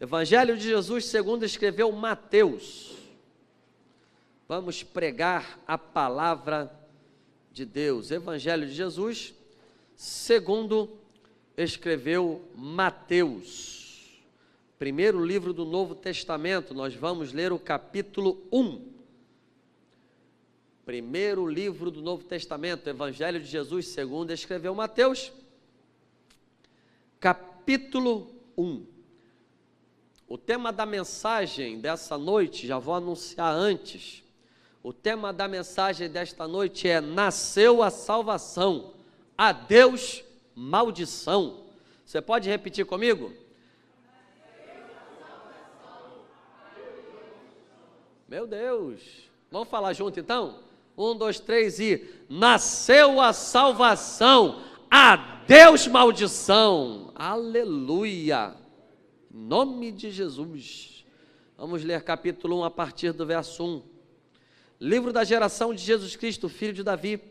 Evangelho de Jesus segundo escreveu Mateus. Vamos pregar a palavra de Deus. Evangelho de Jesus segundo escreveu Mateus. Primeiro livro do Novo Testamento, nós vamos ler o capítulo 1. Primeiro livro do Novo Testamento, Evangelho de Jesus segundo escreveu Mateus, capítulo 1. O tema da mensagem dessa noite, já vou anunciar antes, o tema da mensagem desta noite é: nasceu a salvação, adeus maldição. Você pode repetir comigo? Meu Deus, vamos falar junto então? 1, 2, 3 e... nasceu a salvação, adeus maldição. Aleluia! Em nome de Jesus. Vamos ler capítulo 1 a partir do verso 1. Livro da geração de Jesus Cristo, filho de Davi,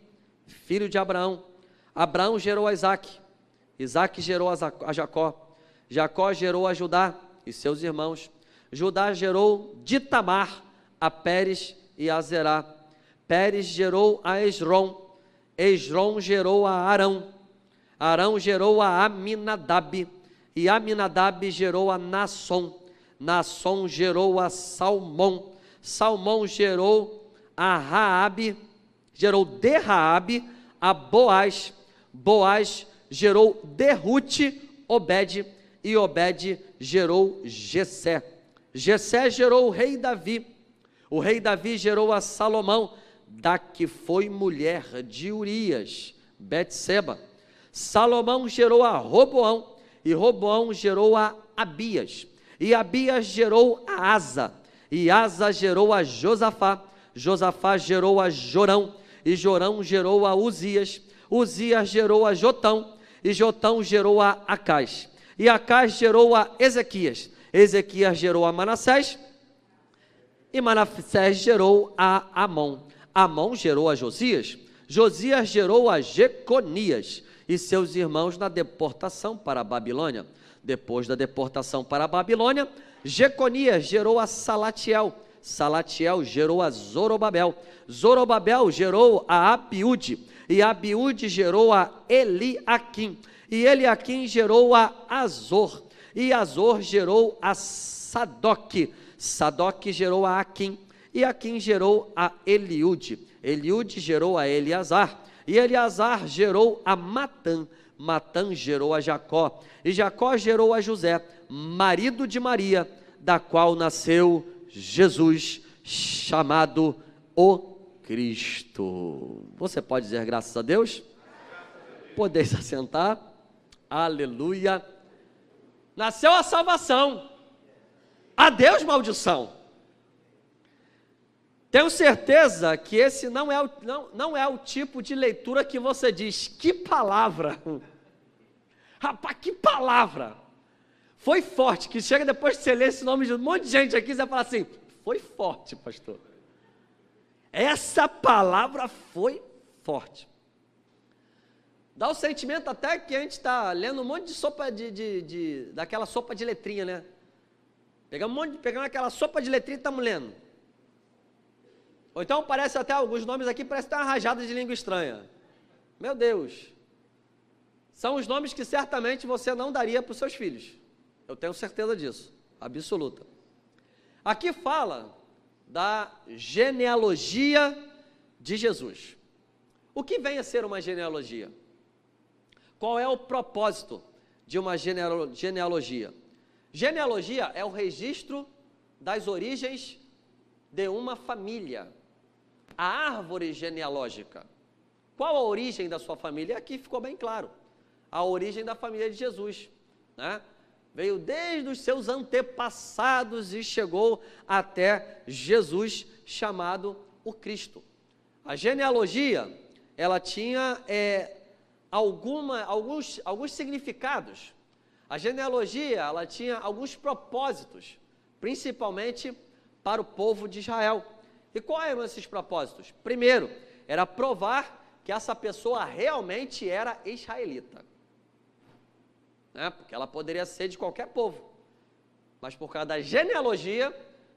filho de Abraão. Abraão gerou a Isaque, Isaque gerou a Jacó, Jacó gerou a Judá e seus irmãos. Judá gerou de Tamar a Pérez e a Zerá. Pérez gerou a Esrom, Esrom gerou a Arão, Arão gerou a Aminadab, e Aminadab gerou a Nasson, Nasson gerou a Salmão, Salmão gerou a Raabe, gerou de Raabe a Boaz, Boaz gerou de Rute Obed, e Obed gerou Jessé, Jessé gerou o rei Davi, o rei Davi gerou a Salomão, da que foi mulher de Urias, Betseba. Salomão gerou a Roboão, e Roboão gerou a Abias, e Abias gerou a Asa, e Asa gerou a Josafá, Josafá gerou a Jorão, e Jorão gerou a Uzias, Uzias gerou a Jotão, e Jotão gerou a Acás, e Acás gerou a Ezequias, Ezequias gerou a Manassés, e Manassés gerou a Amon, Amon gerou a Josias, Josias gerou a Jeconias e seus irmãos na deportação para a Babilônia. Depois da deportação para a Babilônia, Jeconias gerou a Salatiel, Salatiel gerou a Zorobabel, Zorobabel gerou a Abiúde, e Abiúde gerou a Eliaquim, e Eliaquim gerou a Azor, e Azor gerou a Sadoque, Sadoque gerou a Aquim, e Aquim gerou a Eliúde, Eliúde gerou a Eleazar, e Eleazar gerou a Matã, Matã gerou a Jacó, e Jacó gerou a José, marido de Maria, da qual nasceu Jesus, chamado o Cristo. Você pode dizer graças a Deus? Podeis assentar. Aleluia. Nasceu a salvação, adeus maldição. Tenho certeza que esse não é o tipo de leitura que você diz: que palavra, rapaz, que palavra, foi forte, que chega depois de você ler esse nome de um monte de gente aqui, você vai falar assim: foi forte, pastor, essa palavra foi forte. Dá o sentimento até que a gente está lendo um monte de sopa daquela sopa de letrinha, né? Pegando aquela sopa de letrinha e estamos lendo. Ou então parece até, alguns nomes aqui parece até uma rajada de língua estranha. Meu Deus, são os nomes que certamente você não daria para os seus filhos, eu tenho certeza disso, absoluta. Aqui fala da genealogia de Jesus. O que vem a ser uma genealogia? Qual é o propósito de uma genealogia? Genealogia é o registro das origens de uma família, a árvore genealógica. Qual a origem da sua família? Aqui ficou bem claro, a origem da família de Jesus, né? Veio desde os seus antepassados e chegou até Jesus, chamado o Cristo. A genealogia, ela tinha alguns significados. A genealogia, ela tinha alguns propósitos, principalmente para o povo de Israel. E quais eram esses propósitos? Primeiro, era provar que essa pessoa realmente era israelita, né? Porque ela poderia ser de qualquer povo, mas por causa da genealogia,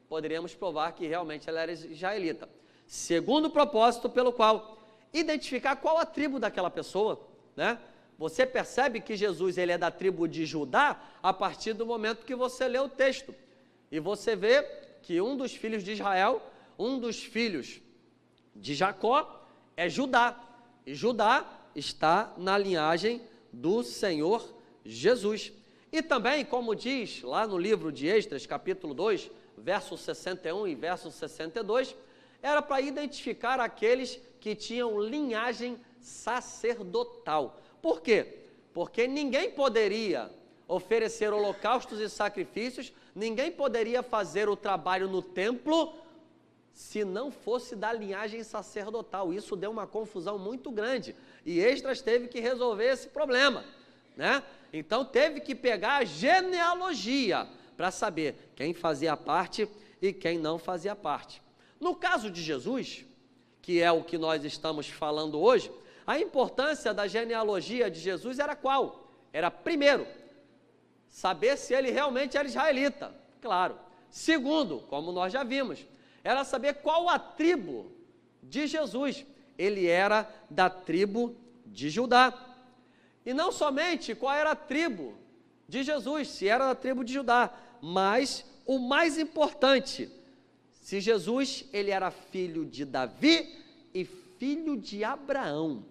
poderíamos provar que realmente ela era israelita. Segundo propósito, pelo qual identificar qual a tribo daquela pessoa, né? Você percebe que Jesus ele é da tribo de Judá a partir do momento que você lê o texto. E você vê que um dos filhos de Israel, um dos filhos de Jacó é Judá. E Judá está na linhagem do Senhor Jesus. E também, como diz lá no livro de Esdras, capítulo 2, versos 61 e verso 62, era para identificar aqueles que tinham linhagem sacerdotal. Por quê? Porque ninguém poderia oferecer holocaustos e sacrifícios, ninguém poderia fazer o trabalho no templo se não fosse da linhagem sacerdotal. Isso deu uma confusão muito grande e Esdras teve que resolver esse problema, né? Então teve que pegar a genealogia para saber quem fazia parte e quem não fazia parte. No caso de Jesus, que é o que nós estamos falando hoje, a importância da genealogia de Jesus era qual? Era, primeiro, saber se ele realmente era israelita, claro. Segundo, como nós já vimos, era saber qual a tribo de Jesus. Ele era da tribo de Judá. E não somente qual era a tribo de Jesus, se era da tribo de Judá, mas o mais importante, se Jesus ele era filho de Davi e filho de Abraão.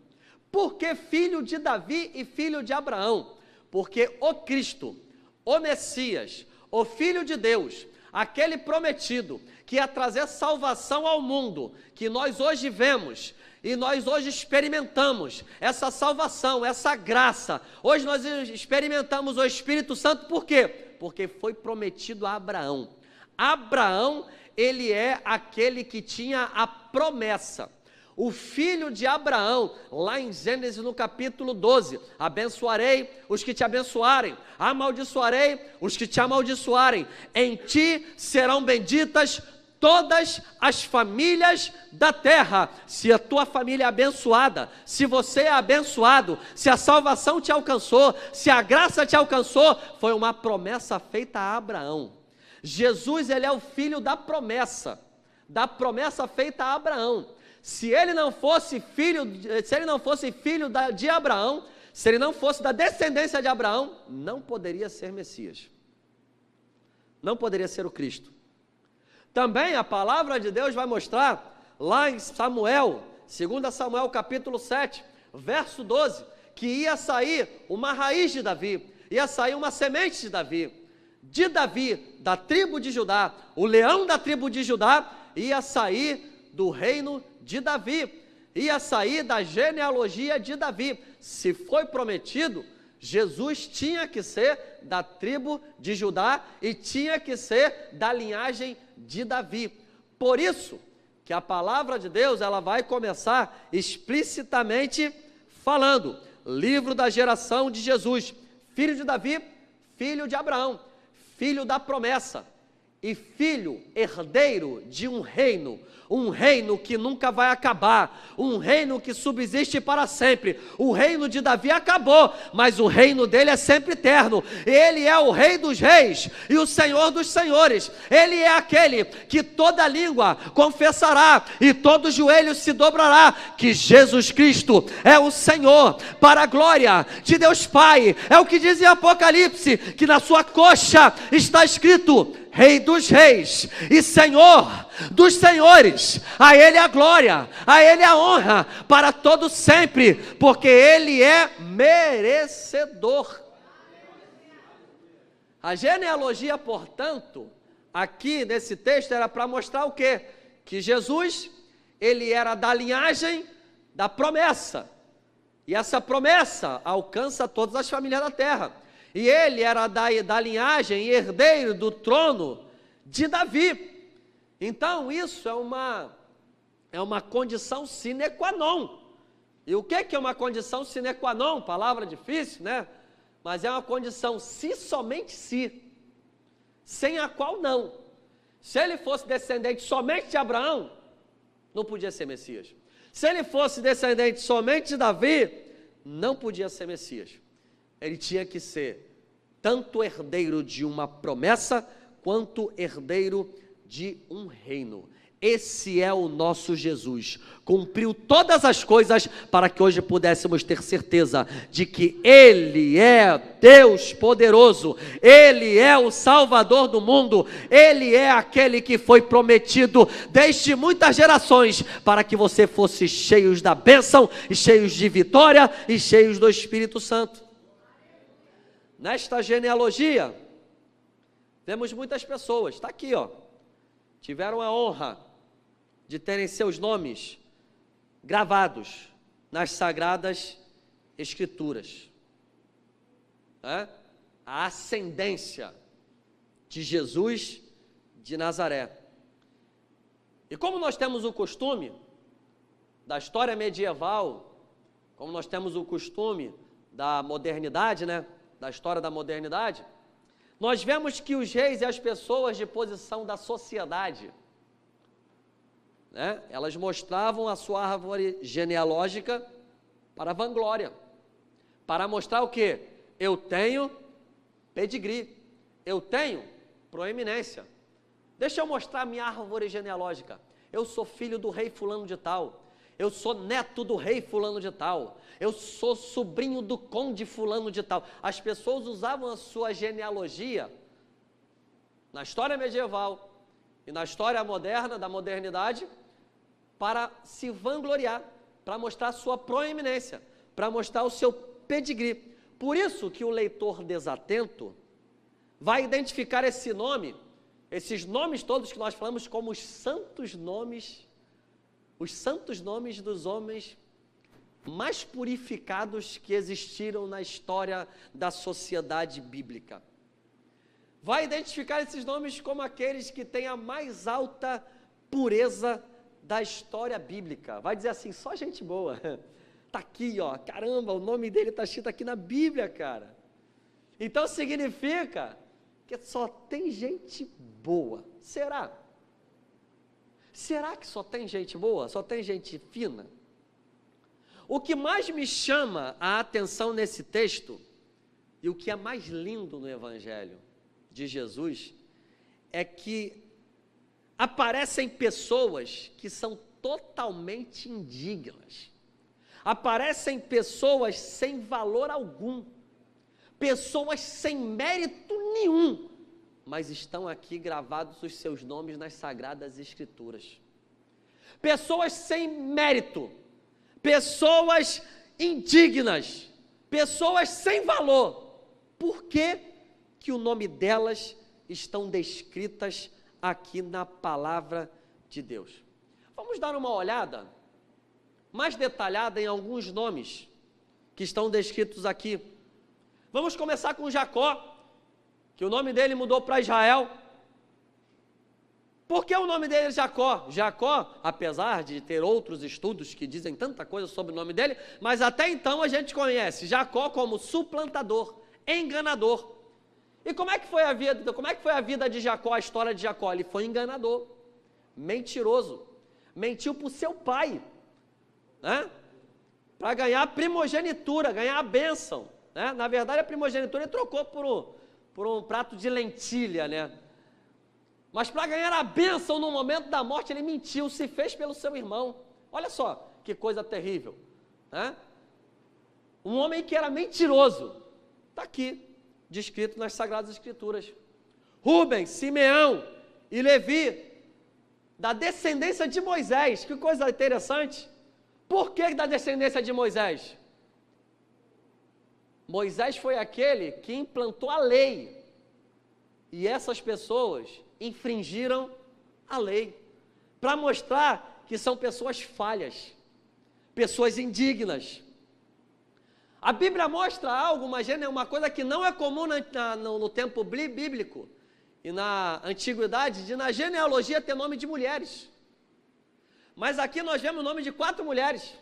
Por que filho de Davi e filho de Abraão? Porque o Cristo, o Messias, o Filho de Deus, aquele prometido que ia trazer salvação ao mundo, que nós hoje vemos e nós hoje experimentamos essa salvação, essa graça. Hoje nós experimentamos o Espírito Santo, por quê? Porque foi prometido a Abraão. Abraão, ele é aquele que tinha a promessa. O filho de Abraão, lá em Gênesis no capítulo 12, abençoarei os que te abençoarem, amaldiçoarei os que te amaldiçoarem, em ti serão benditas todas as famílias da terra. Se a tua família é abençoada, se você é abençoado, se a salvação te alcançou, se a graça te alcançou, foi uma promessa feita a Abraão. Jesus, ele é o filho da promessa feita a Abraão. Se ele não fosse filho de Abraão, se ele não fosse da descendência de Abraão, não poderia ser Messias. Não poderia ser o Cristo. Também a palavra de Deus vai mostrar, lá em Samuel, 2 Samuel capítulo 7, verso 12, que ia sair uma raiz de Davi, ia sair uma semente de Davi, da tribo de Judá, o leão da tribo de Judá, ia sair do reino de Davi, ia sair da genealogia de Davi. Se foi prometido, Jesus tinha que ser da tribo de Judá e tinha que ser da linhagem de Davi. Por isso que a palavra de Deus ela vai começar explicitamente falando, livro da geração de Jesus, filho de Davi, filho de Abraão, filho da promessa e filho herdeiro de um reino que nunca vai acabar, um reino que subsiste para sempre. O reino de Davi acabou, mas o reino dele é sempre eterno. Ele é o Rei dos reis e o Senhor dos senhores. Ele é aquele que toda língua confessará e todo joelho se dobrará que Jesus Cristo é o Senhor, para a glória de Deus Pai. É o que diz em Apocalipse, que na sua coxa está escrito Rei dos reis e Senhor dos senhores. A Ele a glória, a Ele a honra para todo sempre, porque Ele é merecedor. A genealogia, portanto, aqui nesse texto era para mostrar o quê? Que Jesus, ele era da linhagem da promessa, e essa promessa alcança todas as famílias da terra. E ele era da linhagem e herdeiro do trono de Davi. Então isso é uma condição sine qua non. E o que é uma condição sine qua non? Palavra difícil, né? Mas é uma condição se somente se, sem a qual não. Se ele fosse descendente somente de Abraão, não podia ser Messias. Se ele fosse descendente somente de Davi, não podia ser Messias. Ele tinha que ser tanto herdeiro de uma promessa, quanto herdeiro de um reino. Esse é o nosso Jesus, cumpriu todas as coisas para que hoje pudéssemos ter certeza de que Ele é Deus poderoso, Ele é o Salvador do mundo, Ele é aquele que foi prometido desde muitas gerações, para que você fosse cheios da bênção, e cheios de vitória, e cheios do Espírito Santo. Nesta genealogia, vemos muitas pessoas, está aqui ó, tiveram a honra de terem seus nomes gravados nas Sagradas Escrituras. A ascendência de Jesus de Nazaré. E como nós temos o costume da história medieval, como nós temos o costume da modernidade, né, da história da modernidade, nós vemos que os reis e as pessoas de posição da sociedade, elas mostravam a sua árvore genealógica para a vanglória, para mostrar o quê? Eu tenho pedigree, eu tenho proeminência. Deixa eu mostrar a minha árvore genealógica. Eu sou filho do rei fulano de tal, eu sou neto do rei fulano de tal, eu sou sobrinho do conde fulano de tal. As pessoas usavam a sua genealogia na história medieval e na história moderna, da modernidade, para se vangloriar, para mostrar a sua proeminência, para mostrar o seu pedigree. Por isso que o leitor desatento vai identificar esse nome, esses nomes todos que nós falamos como os santos nomes dos homens mais purificados que existiram na história da sociedade bíblica. Vai identificar esses nomes como aqueles que têm a mais alta pureza da história bíblica. Vai dizer assim, só gente boa. Está aqui, ó, caramba, o nome dele está escrito aqui na Bíblia, cara. Então significa que só tem gente boa. Será? Será que só tem gente boa? Só tem gente fina? O que mais me chama a atenção nesse texto, e o que é mais lindo no Evangelho de Jesus, é que aparecem pessoas que são totalmente indignas, aparecem pessoas sem valor algum, pessoas sem mérito nenhum, mas estão aqui gravados os seus nomes nas Sagradas Escrituras. Pessoas sem mérito, pessoas indignas, pessoas sem valor. Por que que o nome delas estão descritas aqui na palavra de Deus? Vamos dar uma olhada mais detalhada em alguns nomes que estão descritos aqui. Vamos começar com Jacó, que o nome dele mudou para Israel. Por que o nome dele é Jacó? Jacó, apesar de ter outros estudos que dizem tanta coisa sobre o nome dele, mas até então a gente conhece Jacó como suplantador, enganador. E como é que foi a vida de Jacó, a história de Jacó? Ele foi enganador, mentiroso, mentiu para o seu pai, para ganhar a primogenitura, ganhar a bênção, Na verdade, a primogenitura ele trocou por um prato de lentilha, Mas para ganhar a bênção no momento da morte, ele mentiu, se fez pelo seu irmão. Olha só que coisa terrível, Um homem que era mentiroso, está aqui, descrito nas Sagradas Escrituras. Rubens, Simeão e Levi, da descendência de Moisés. Que coisa interessante. Por que da descendência de Moisés? Moisés foi aquele que implantou a lei, e essas pessoas infringiram a lei, para mostrar que são pessoas falhas, pessoas indignas. A Bíblia mostra algo, uma coisa que não é comum no tempo bíblico e na antiguidade, de na genealogia ter nome de mulheres. Mas aqui nós vemos o nome de 4 mulheres.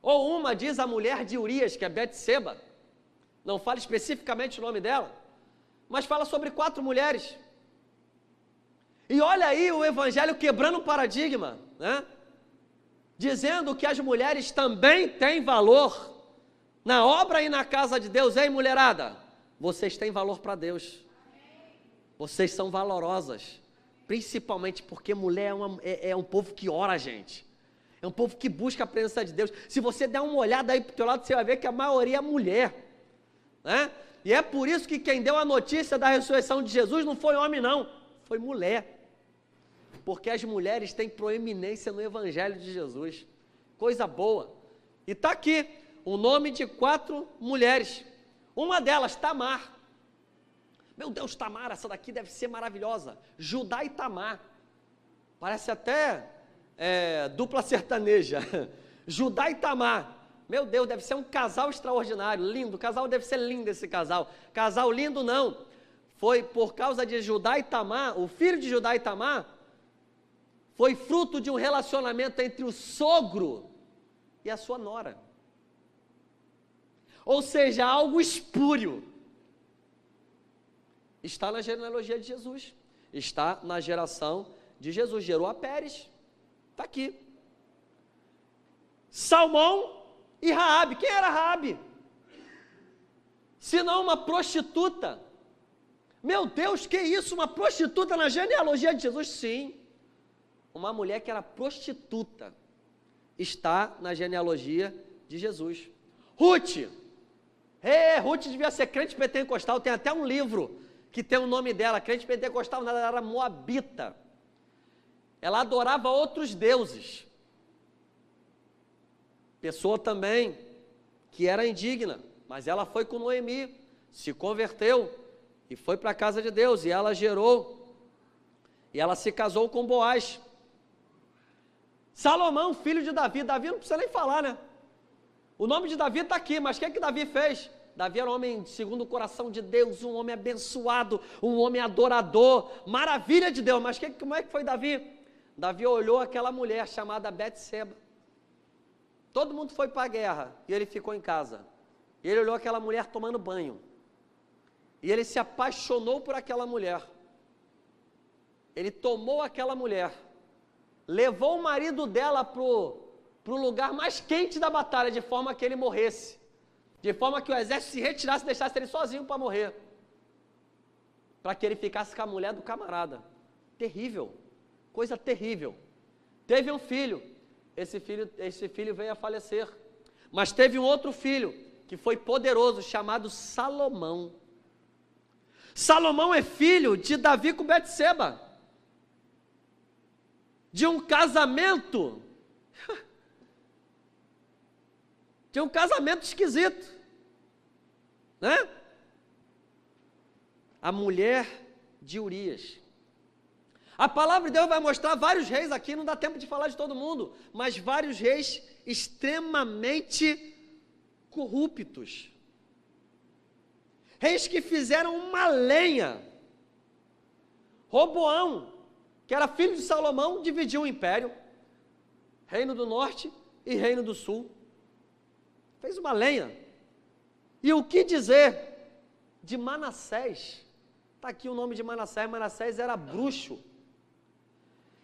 Ou uma diz a mulher de Urias, que é Betseba, não fala especificamente o nome dela, mas fala sobre 4 mulheres. E olha aí o Evangelho quebrando o paradigma, dizendo que as mulheres também têm valor na obra e na casa de Deus. Ei, mulherada, vocês têm valor para Deus. Vocês são valorosas, principalmente porque mulher é um povo que ora, gente. É um povo que busca a presença de Deus. Se você der uma olhada aí para o teu lado, você vai ver que a maioria é mulher, né? E é por isso que quem deu a notícia da ressurreição de Jesus não foi homem não, foi mulher. Porque as mulheres têm proeminência no Evangelho de Jesus. Coisa boa. E está aqui o nome de 4 mulheres. Uma delas, Tamar. Meu Deus, Tamar, essa daqui deve ser maravilhosa. Judá e Tamar. Parece até dupla sertaneja. Judá e Tamar. Meu Deus, deve ser um casal extraordinário, lindo. O casal deve ser lindo esse casal. Casal lindo não. Foi por causa de Judá e Tamar, o filho de Judá e Tamar, foi fruto de um relacionamento entre o sogro e a sua nora. Ou seja, algo espúrio. Está na genealogia de Jesus. Está na geração de Jesus. Gerou a Pérez. Está aqui. Salmão e Raabe. Quem era Raabe? Se não uma prostituta. Meu Deus, que isso? Uma prostituta na genealogia de Jesus? Sim. Uma mulher que era prostituta está na genealogia de Jesus. Ruth. Ruth devia ser crente pentecostal. Tem até um livro que tem o nome dela. Crente pentecostal, ela era moabita. Ela adorava outros deuses. Pessoa também que era indigna, mas ela foi com Noemi, se converteu e foi para a casa de Deus, e ela gerou, e ela se casou com Boaz. Salomão, filho de Davi. Davi não precisa nem falar, né? O nome de Davi está aqui, mas o que Davi fez? Davi era um homem segundo o coração de Deus, um homem abençoado, um homem adorador, maravilha de Deus. Mas como é que foi Davi? Davi olhou aquela mulher chamada Betseba. Todo mundo foi para a guerra e ele ficou em casa. E ele olhou aquela mulher tomando banho. E ele se apaixonou por aquela mulher. Ele tomou aquela mulher, levou o marido dela para o lugar mais quente da batalha, de forma que ele morresse. De forma que o exército se retirasse e deixasse ele sozinho para morrer. Para que ele ficasse com a mulher do camarada. Terrível. Coisa terrível. Teve um filho. Esse filho veio a falecer. Mas teve um outro filho, que foi poderoso, chamado Salomão. Salomão é filho de Davi com Betseba. De um casamento. De um casamento esquisito. Né? A mulher de Urias. A palavra de Deus vai mostrar vários reis aqui, não dá tempo de falar de todo mundo, mas vários reis extremamente corruptos. Reis que fizeram uma lenha. Roboão, que era filho de Salomão, dividiu o império, reino do norte e reino do sul. Fez uma lenha. E o que dizer de Manassés? Está aqui o nome de Manassés. Manassés era bruxo.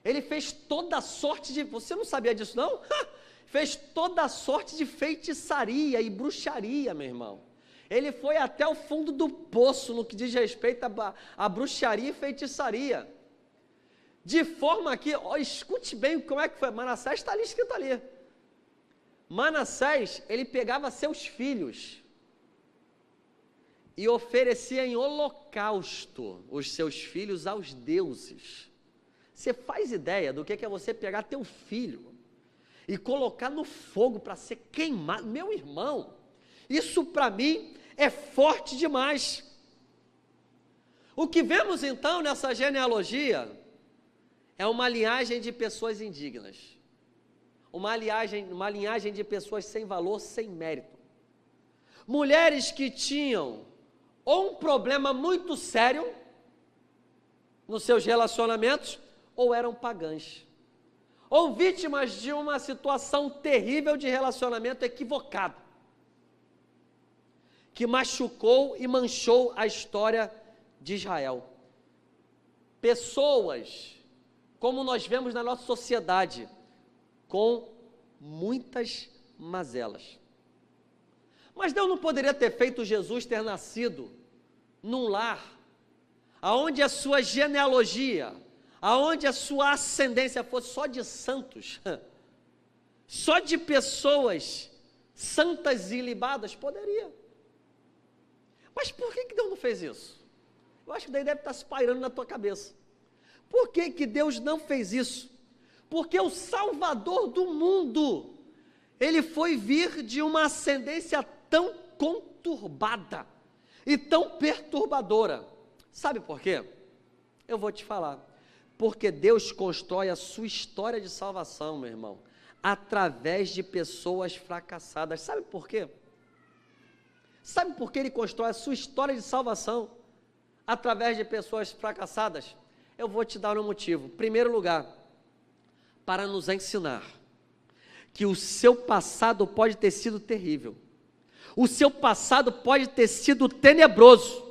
Ele fez toda a sorte de... Você não sabia disso, não? Fez toda a sorte de feitiçaria e bruxaria, meu irmão. Ele foi até o fundo do poço no que diz respeito a bruxaria e feitiçaria. De forma que... escute bem como é que foi. Manassés está ali, escrito ali. Manassés, ele pegava seus filhos e oferecia em holocausto os seus filhos aos deuses. Você faz ideia do que é você pegar teu filho e colocar no fogo para ser queimado? Meu irmão, isso para mim é forte demais. O que vemos então nessa genealogia é uma linhagem de pessoas indignas, uma linhagem de pessoas sem valor, sem mérito. Mulheres que tinham ou um problema muito sério nos seus relacionamentos, ou eram pagãs, ou vítimas de uma situação terrível de relacionamento equivocado, que machucou e manchou a história de Israel. Pessoas, como nós vemos na nossa sociedade, com muitas mazelas. Mas Deus não poderia ter feito Jesus ter nascido num lar aonde a sua genealogia, aonde a sua ascendência fosse só de santos, só de pessoas santas e libadas, poderia. Mas por que Deus não fez isso? Eu acho que daí deve estar se pairando na tua cabeça. Por que Deus não fez isso? Porque o Salvador do mundo, ele foi vir de uma ascendência tão conturbada e tão perturbadora. Sabe por quê? Eu vou te falar. Porque Deus constrói a sua história de salvação, meu irmão, através de pessoas fracassadas. Sabe por quê? Sabe por que Ele constrói a sua história de salvação através de pessoas fracassadas? Eu vou te dar um motivo. Em primeiro lugar, para nos ensinar que o seu passado pode ter sido terrível, o seu passado pode ter sido tenebroso,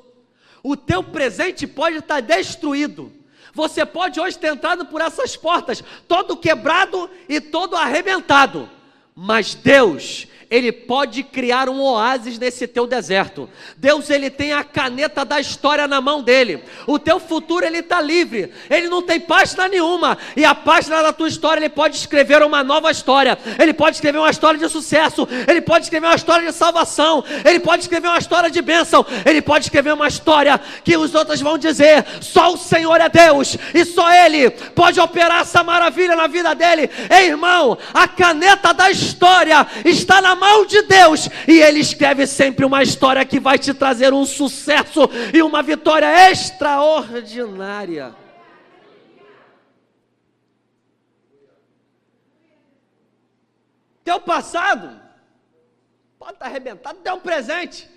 o teu presente pode estar destruído. Você pode hoje ter entrado por essas portas, todo quebrado e todo arrebentado, mas Deus, Ele pode criar um oásis nesse teu deserto. Deus, Ele tem a caneta da história na mão dele. O teu futuro, Ele está livre. Ele não tem página nenhuma. E a página da tua história, Ele pode escrever uma nova história. Ele pode escrever uma história de sucesso. Ele pode escrever uma história de salvação. Ele pode escrever uma história de bênção. Ele pode escrever uma história que os outros vão dizer: só o Senhor é Deus. E só Ele pode operar essa maravilha na vida dele. Ei, irmão, a caneta da história está na mão de Deus, e Ele escreve sempre uma história que vai te trazer um sucesso e uma vitória extraordinária. Teu passado pode estar arrebentado, teu presente,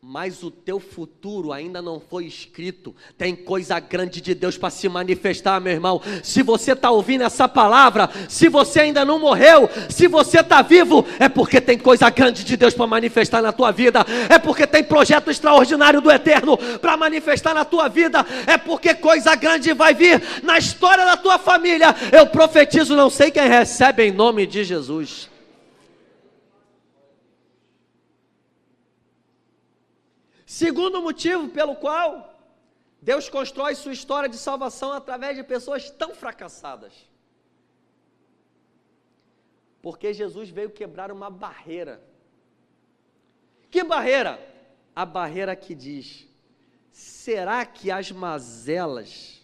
mas o teu futuro ainda não foi escrito. Tem coisa grande de Deus para se manifestar, meu irmão. Se você está ouvindo essa palavra, se você ainda não morreu, se você está vivo, é porque tem coisa grande de Deus para manifestar na tua vida, é porque tem projeto extraordinário do Eterno para manifestar na tua vida, é porque coisa grande vai vir na história da tua família. Eu profetizo, não sei quem recebe, em nome de Jesus. Segundo motivo pelo qual Deus constrói sua história de salvação através de pessoas tão fracassadas. Porque Jesus veio quebrar uma barreira. Que barreira? A barreira que diz: será que as mazelas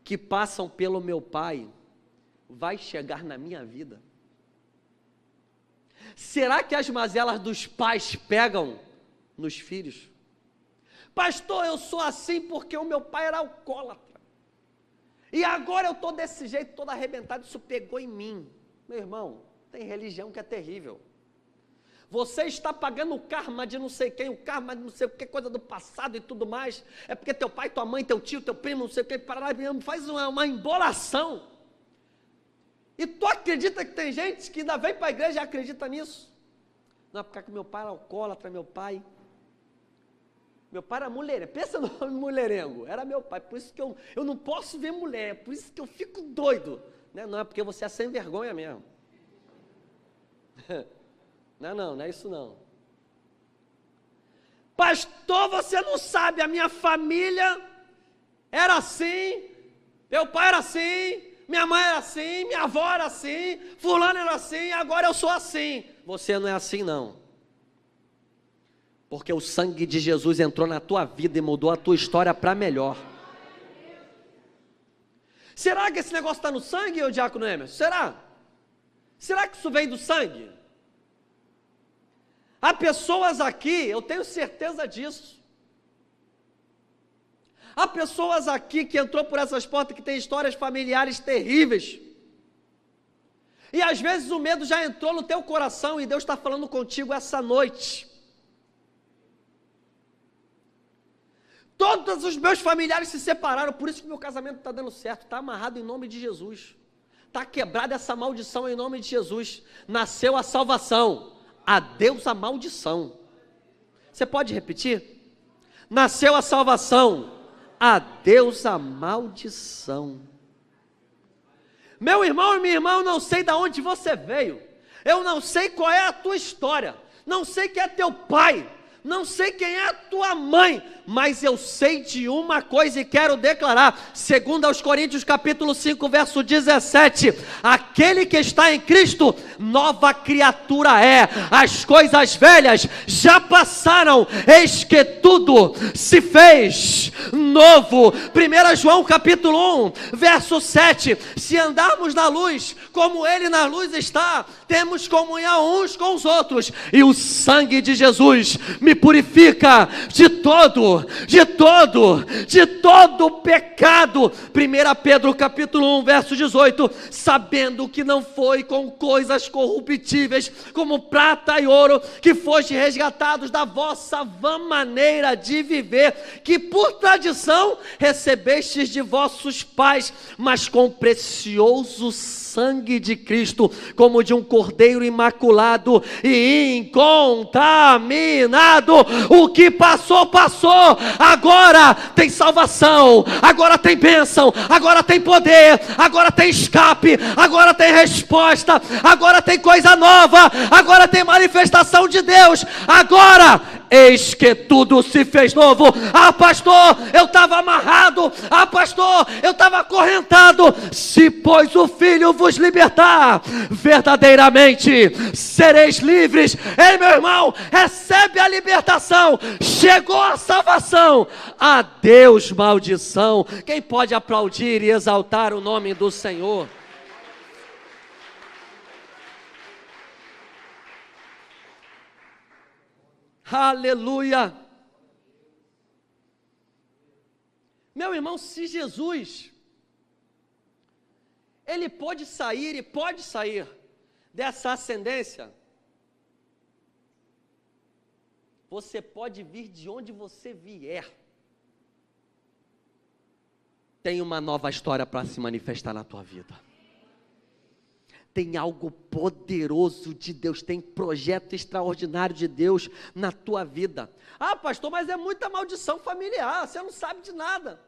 que passam pelo meu pai vai chegar na minha vida? Será que as mazelas dos pais pegam nos filhos? Pastor, eu sou assim porque o meu pai era alcoólatra, e agora eu estou desse jeito, todo arrebentado, isso pegou em mim. Meu irmão, tem religião que é terrível. Você está pagando o karma de não sei quem, o karma de não sei o que, coisa do passado e tudo mais, é porque teu pai, tua mãe, teu tio, teu primo, não sei o que, faz uma embolação. E tu acredita que tem gente que ainda vem para a igreja e acredita nisso? Não, porque meu pai era alcoólatra, meu pai era mulherengo. Pensa no nome mulherengo, era meu pai, por isso que eu não posso ver mulher, por isso que eu fico doido. Não é porque você é sem vergonha mesmo. Não é isso não. Pastor, você não sabe, a minha família era assim, meu pai era assim, minha mãe era assim, minha avó era assim, fulano era assim, agora eu sou assim. Você não é assim não. Porque o sangue de Jesus entrou na tua vida e mudou a tua história para melhor. Será que esse negócio está no sangue, ô diácono Emerson? Será? Será que isso vem do sangue? Há pessoas aqui, eu tenho certeza disso. Há pessoas aqui que entrou por essas portas que tem histórias familiares terríveis. E às vezes o medo já entrou no teu coração e Deus está falando contigo essa noite. Todos os meus familiares se separaram, por isso que meu casamento está dando certo, está amarrado em nome de Jesus. Está quebrada essa maldição em nome de Jesus. Nasceu a salvação, adeus a maldição. Você pode repetir? Nasceu a salvação, adeus a maldição. Meu irmão e minha irmã, eu não sei de onde você veio, eu não sei qual é a tua história, não sei quem é teu pai, não sei quem é a tua mãe, mas eu sei de uma coisa e quero declarar, segundo aos Coríntios capítulo 5, verso 17, aquele que está em Cristo, nova criatura é, as coisas velhas já passaram, eis que tudo se fez novo. 1 João capítulo 1, verso 7, se andarmos na luz, como Ele na luz está, temos comunhão uns com os outros, e o sangue de Jesus me purifica de todo pecado. 1 Pedro capítulo 1, verso 18, sabendo que não foi com coisas corruptíveis, como prata e ouro, que foste resgatados da vossa vã maneira de viver, que por tradição recebestes de vossos pais, mas com precioso sangue de Cristo, como de um cordeiro imaculado e incontaminado. O que passou, passou. Agora tem salvação, agora tem bênção, agora tem poder, agora tem escape, agora tem resposta, agora tem coisa nova, agora tem manifestação de Deus. Agora, eis que tudo se fez novo. Ah, pastor, eu estava amarrado. Ah, pastor, eu estava acorrentado. Se pois o Filho vos libertar, verdadeiramente sereis livres. Ei, meu irmão, recebe a libertação. Chegou a salvação. Adeus, maldição. Quem pode aplaudir e exaltar o nome do Senhor? Aleluia! Meu irmão, se Jesus, Ele pode sair e pode sair dessa ascendência, você pode vir de onde você vier. Tem uma nova história para se manifestar na tua vida. Tem algo poderoso de Deus, tem projeto extraordinário de Deus na tua vida. Ah, pastor, mas é muita maldição familiar, você não sabe de nada.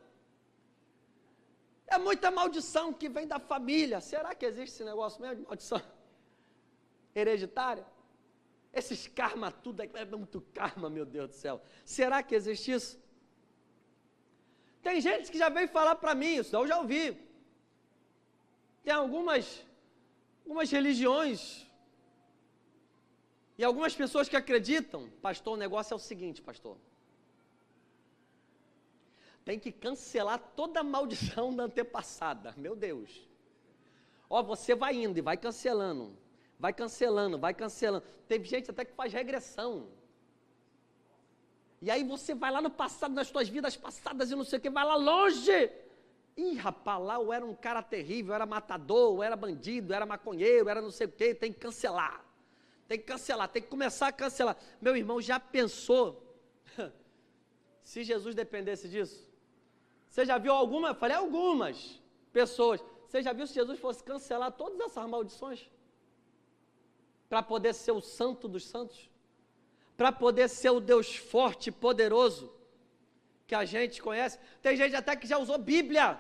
É muita maldição que vem da família. Será que existe esse negócio mesmo de maldição hereditária? Esses karma tudo, é muito karma, meu Deus do céu. Será que existe isso? Tem gente que já veio falar para mim isso, eu já ouvi. Tem algumas religiões e algumas pessoas que acreditam, pastor, o negócio é o seguinte, pastor, tem que cancelar toda a maldição da antepassada, meu Deus, você vai indo e vai cancelando, tem gente até que faz regressão, e aí você vai lá no passado, nas suas vidas passadas e não sei o que, vai lá longe. Ih, rapaz, lá eu era um cara terrível, eu era matador, eu era bandido, eu era maconheiro, eu era não sei o quê, tem que cancelar, tem que começar a cancelar. Meu irmão, já pensou, se Jesus dependesse disso? Você já viu alguma, falei algumas pessoas, você já viu se Jesus fosse cancelar todas essas maldições? Para poder ser o santo dos santos? Para poder ser o Deus forte e poderoso que a gente conhece? Tem gente até que já usou Bíblia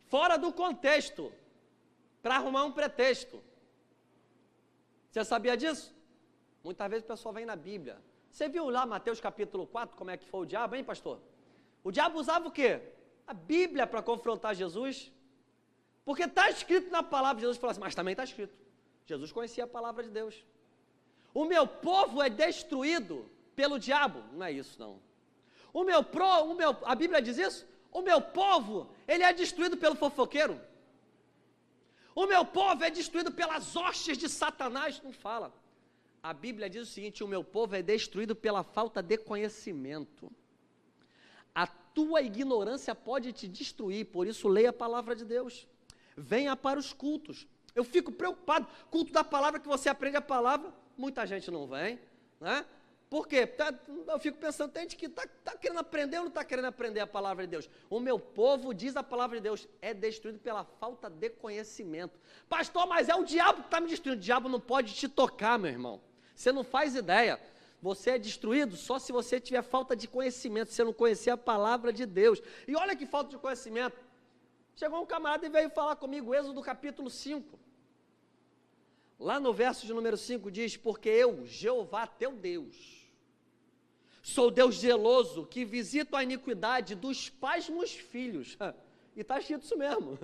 fora do contexto para arrumar um pretexto. Você sabia disso? Muitas vezes o pessoal vem na Bíblia. Você viu lá Mateus capítulo 4 como é que foi o diabo, hein, pastor? O diabo usava o quê? A Bíblia para confrontar Jesus. Porque está escrito na palavra de Jesus, falou assim, mas também está escrito. Jesus conhecia a palavra de Deus. O meu povo é destruído pelo diabo. Não é isso, não. A Bíblia diz isso? O meu povo, ele é destruído pelo fofoqueiro. O meu povo é destruído pelas hostes de Satanás. Não fala. A Bíblia diz o seguinte, o meu povo é destruído pela falta de conhecimento. A tua ignorância pode te destruir, por isso leia a palavra de Deus. Venha para os cultos. Eu fico preocupado, culto da palavra, que você aprende a palavra, muita gente não vem, né? Por quê? Eu fico pensando, tem gente que está querendo aprender ou não está querendo aprender a palavra de Deus? O meu povo, diz a palavra de Deus, é destruído pela falta de conhecimento. Pastor, mas é o diabo que está me destruindo. O diabo não pode te tocar, meu irmão. Você não faz ideia. Você é destruído só se você tiver falta de conhecimento, se você não conhecer a palavra de Deus. E olha que falta de conhecimento. Chegou um camarada e veio falar comigo, Êxodo capítulo 5. Lá no verso de número 5 diz, porque eu, Jeová teu Deus, Sou Deus zeloso, que visito a iniquidade dos pais nos filhos. E está escrito isso mesmo.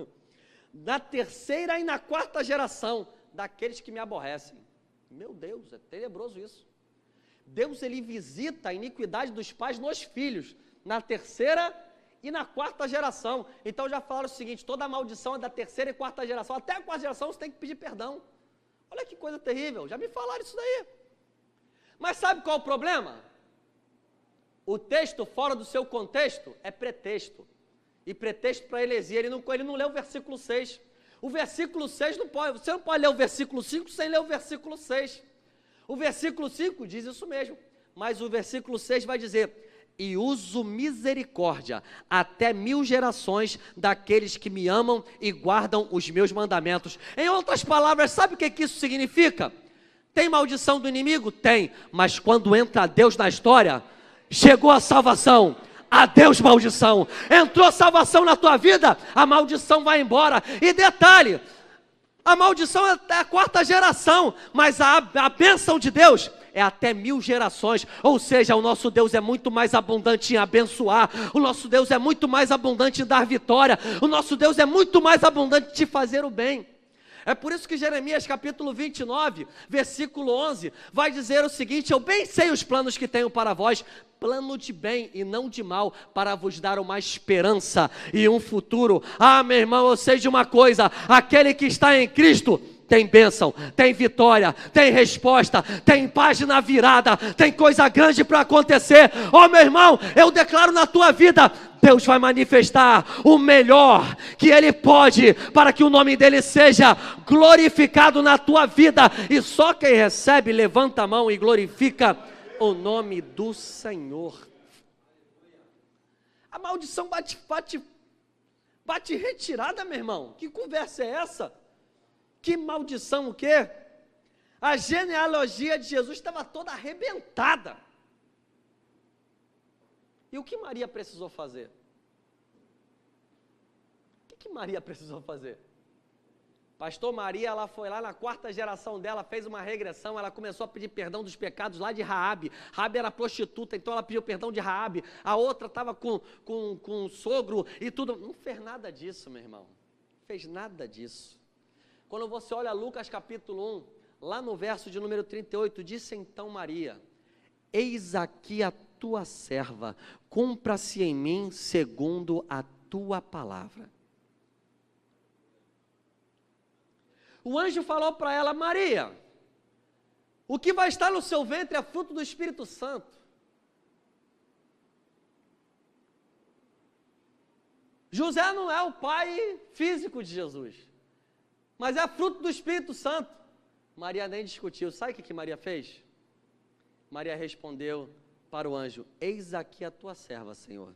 Na terceira e na quarta geração daqueles que me aborrecem. Meu Deus, é tenebroso isso. Deus, ele visita a iniquidade dos pais nos filhos, na terceira e na quarta geração. Então já falaram o seguinte, toda maldição é da terceira e quarta geração, até a quarta geração você tem que pedir perdão. Olha que coisa terrível, já me falaram isso daí. Mas sabe qual é o problema? O texto fora do seu contexto é pretexto. E pretexto para heresia, ele não lê o versículo 6. O versículo 6 não pode, você não pode ler o versículo 5 sem ler o versículo 6. O versículo 5 diz isso mesmo, mas o versículo 6 vai dizer, e uso misericórdia até 1000 gerações daqueles que me amam e guardam os meus mandamentos. Em outras palavras, sabe o que isso significa? Tem maldição do inimigo? Tem, mas quando entra Deus na história, chegou a salvação. Adeus maldição, entrou salvação na tua vida, a maldição vai embora. E detalhe, a maldição é a quarta geração, mas a bênção de Deus é até 1000 gerações, ou seja, o nosso Deus é muito mais abundante em abençoar, o nosso Deus é muito mais abundante em dar vitória, o nosso Deus é muito mais abundante em te fazer o bem. É por isso que Jeremias capítulo 29, versículo 11, vai dizer o seguinte, eu bem sei os planos que tenho para vós, plano de bem e não de mal, para vos dar uma esperança e um futuro. Ah, meu irmão, eu sei de uma coisa, aquele que está em Cristo tem bênção, tem vitória, tem resposta, tem página virada, tem coisa grande para acontecer. Oh, meu irmão, eu declaro na tua vida, Deus vai manifestar o melhor que Ele pode, para que o nome dEle seja glorificado na tua vida, e só quem recebe, levanta a mão e glorifica o nome do Senhor. A maldição bate retirada, meu irmão, que conversa é essa? Que maldição o quê? A genealogia de Jesus estava toda arrebentada. E o que Maria precisou fazer? O que Maria precisou fazer? Pastor Maria, ela foi lá na quarta geração dela, fez uma regressão, ela começou a pedir perdão dos pecados lá de Raabe. Raabe era prostituta, então ela pediu perdão de Raabe. A outra estava com o sogro e tudo. Não fez nada disso, meu irmão. Não fez nada disso. Quando você olha Lucas capítulo 1, lá no verso de número 38, disse então Maria, eis aqui a tua serva, cumpra-se em mim segundo a tua palavra. O anjo falou para ela, Maria, o que vai estar no seu ventre é fruto do Espírito Santo. José não é o pai físico de Jesus, mas é fruto do Espírito Santo. Maria nem discutiu. Sabe o que Maria fez? Maria respondeu para o anjo, eis aqui a tua serva, Senhor,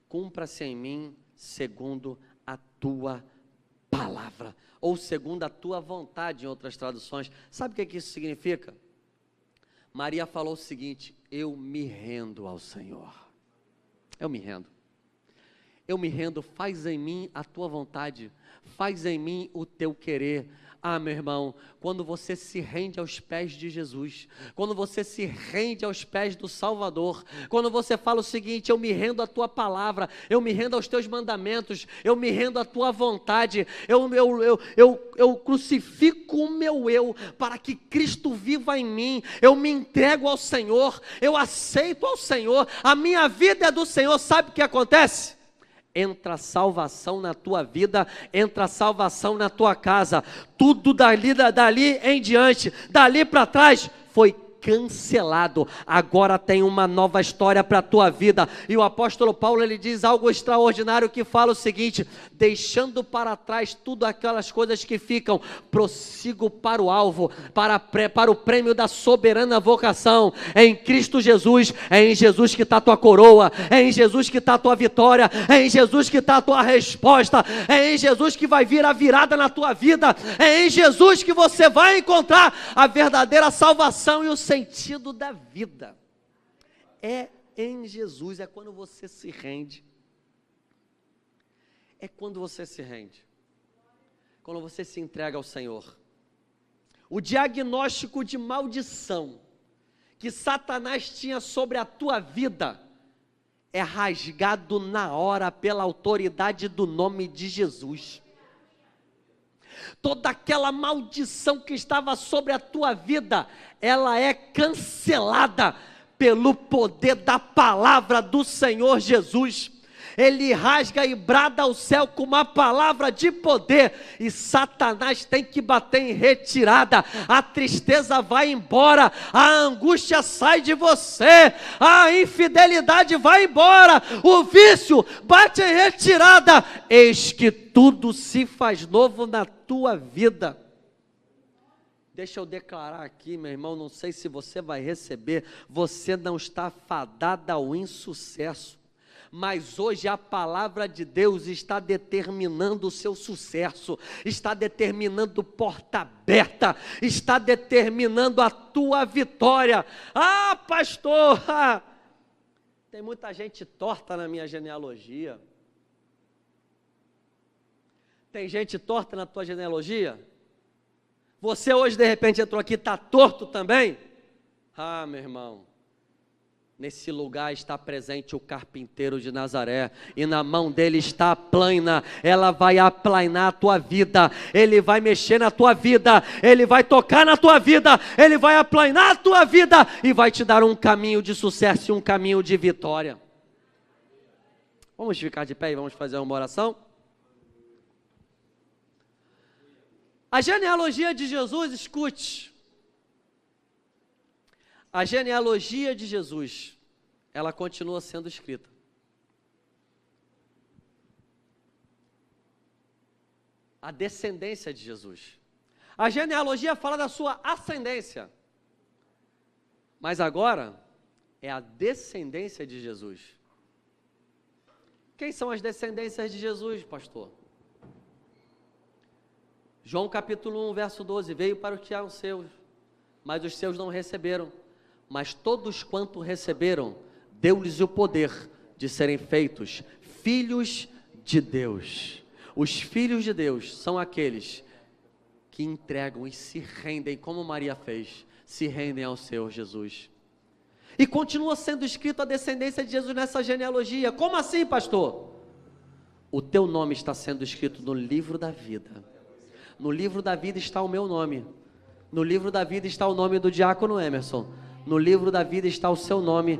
cumpra-se em mim segundo a tua palavra, ou segundo a tua vontade, em outras traduções. Sabe o que isso significa? Maria falou o seguinte, eu me rendo ao Senhor, eu me rendo, faz em mim a tua vontade, faz em mim o teu querer. Ah, meu irmão, quando você se rende aos pés de Jesus, quando você se rende aos pés do Salvador, quando você fala o seguinte, eu me rendo à tua palavra, eu me rendo aos teus mandamentos, eu me rendo à tua vontade, eu crucifico o meu eu, para que Cristo viva em mim, eu me entrego ao Senhor, eu aceito ao Senhor, a minha vida é do Senhor. Sabe o que acontece? Entra salvação na tua vida, entra salvação na tua casa, tudo dali em diante, dali para trás, foi cancelado, agora tem uma nova história para a tua vida. E o apóstolo Paulo, ele diz algo extraordinário, que fala o seguinte, deixando para trás tudo aquelas coisas que ficam, prossigo para o alvo, para o prêmio da soberana vocação, em Cristo Jesus. É em Jesus que está a tua coroa, é em Jesus que está a tua vitória, é em Jesus que está a tua resposta, é em Jesus que vai vir a virada na tua vida, é em Jesus que você vai encontrar a verdadeira salvação e o sentido da vida. É em Jesus, é quando você se rende. É quando você se rende. Quando você se entrega ao Senhor. O diagnóstico de maldição que Satanás tinha sobre a tua vida é rasgado na hora pela autoridade do nome de Jesus. Toda aquela maldição que estava sobre a tua vida, ela é cancelada pelo poder da palavra do Senhor Jesus. Ele rasga e brada ao céu com uma palavra de poder, e Satanás tem que bater em retirada. A tristeza vai embora, a angústia sai de você, a infidelidade vai embora, o vício bate em retirada. Eis que tudo se faz novo na tua vida. Deixa eu declarar aqui, meu irmão, não sei se você vai receber, você não está fadada ao insucesso. Mas hoje a palavra de Deus está determinando o seu sucesso, está determinando porta aberta, está determinando a tua vitória. Ah, pastor, tem muita gente torta na minha genealogia. Tem gente torta na tua genealogia? Você hoje de repente entrou aqui, está torto também? Ah, meu irmão, nesse lugar está presente o carpinteiro de Nazaré, e na mão dele está a plaina. Ela vai aplainar a tua vida, ele vai mexer na tua vida, ele vai tocar na tua vida, ele vai aplainar a tua vida, e vai te dar um caminho de sucesso e um caminho de vitória. Vamos ficar de pé e vamos fazer uma oração? A genealogia de Jesus, escute. A genealogia de Jesus, ela continua sendo escrita. A descendência de Jesus. A genealogia fala da sua ascendência. Mas agora, é a descendência de Jesus. Quem são as descendências de Jesus, pastor? João capítulo 1, verso 12, veio para os que eram seus, mas os seus não receberam. Mas todos quanto receberam, deu-lhes o poder de serem feitos filhos de Deus. Os filhos de Deus são aqueles que entregam e se rendem, como Maria fez, se rendem ao Senhor Jesus. E continua sendo escrito a descendência de Jesus nessa genealogia. Como assim, pastor? O teu nome está sendo escrito no livro da vida. No livro da vida está o meu nome. No livro da vida está o nome do diácono Emerson. No livro da vida está o seu nome,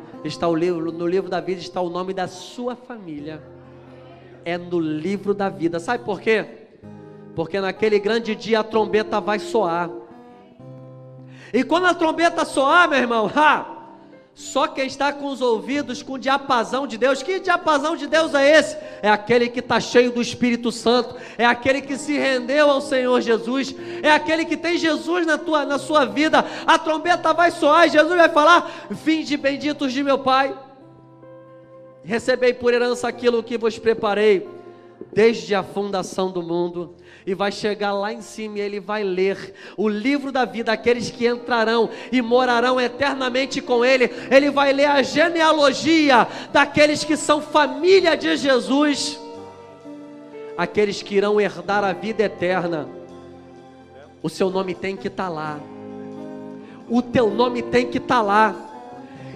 no livro da vida está o nome da sua família. É no livro da vida. Sabe por quê? Porque naquele grande dia a trombeta vai soar. E quando a trombeta soar, meu irmão, só quem está com os ouvidos com o diapasão de Deus. Que diapasão de Deus é esse? É aquele que está cheio do Espírito Santo, é aquele que se rendeu ao Senhor Jesus, é aquele que tem Jesus na sua vida. A trombeta vai soar e Jesus vai falar: vinde benditos de meu Pai, recebei por herança aquilo que vos preparei desde a fundação do mundo. E vai chegar lá em cima e ele vai ler o livro da vida, aqueles que entrarão e morarão eternamente com ele. Ele vai ler a genealogia daqueles que são família de Jesus, aqueles que irão herdar a vida eterna. O seu nome tem que estar lá, o teu nome tem que estar lá,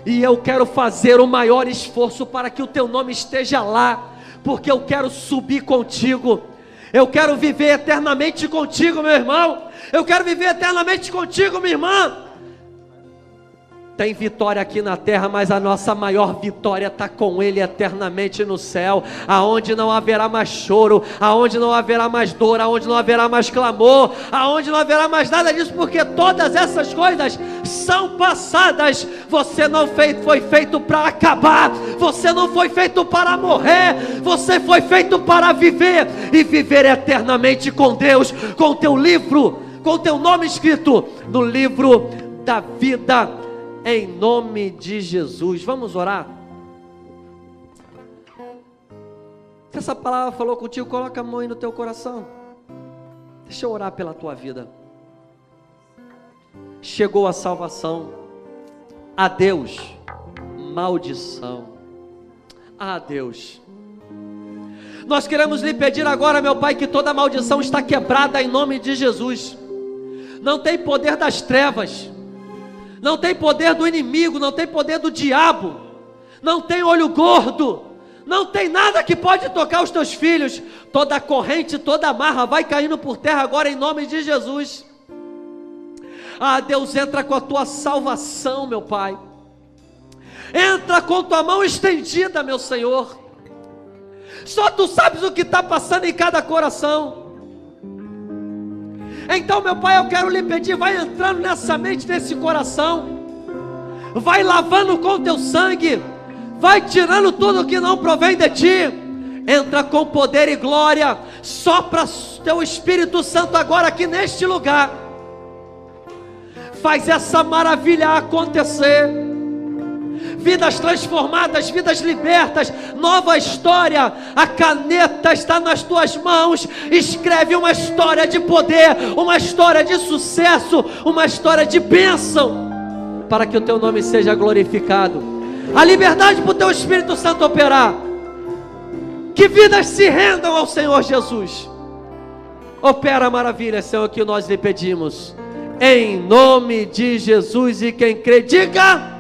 e eu quero fazer o maior esforço para que o teu nome esteja lá, porque eu quero subir contigo. Eu quero viver eternamente contigo, meu irmão. Eu quero viver eternamente contigo, minha irmã. Tem vitória aqui na terra, mas a nossa maior vitória está com Ele eternamente no céu, aonde não haverá mais choro, aonde não haverá mais dor, aonde não haverá mais clamor, aonde não haverá mais nada disso, porque todas essas coisas são passadas. Você não foi feito para acabar, você não foi feito para morrer, você foi feito para viver, e viver eternamente com Deus, com o teu livro, com o teu nome escrito no livro da vida, em nome de Jesus. Vamos orar? Se essa palavra falou contigo, coloca a mão aí no teu coração. Deixa eu orar pela tua vida. Chegou a salvação. Adeus maldição. Adeus. Nós queremos lhe pedir agora, meu Pai, que toda maldição está quebrada em nome de Jesus. Não tem poder das trevas, não tem poder do inimigo, não tem poder do diabo, não tem olho gordo, não tem nada que pode tocar os teus filhos. Toda corrente, toda amarra vai caindo por terra agora em nome de Jesus. Ah, Deus, entra com a tua salvação, meu Pai. Entra com tua mão estendida, meu Senhor. Só tu sabes o que está passando em cada coração. Então, meu Pai, eu quero lhe pedir, vai entrando nessa mente, nesse coração, vai lavando com teu sangue, vai tirando tudo que não provém de ti. Entra com poder e glória, sopra teu Espírito Santo agora aqui neste lugar, faz essa maravilha acontecer. Vidas transformadas, vidas libertas, nova história. A caneta está nas tuas mãos. Escreve uma história de poder, uma história de sucesso, uma história de bênção, para que o teu nome seja glorificado. A liberdade para o teu Espírito Santo operar. Que vidas se rendam ao Senhor Jesus. Opera maravilha, Senhor, que nós lhe pedimos, em nome de Jesus. E quem crê, diga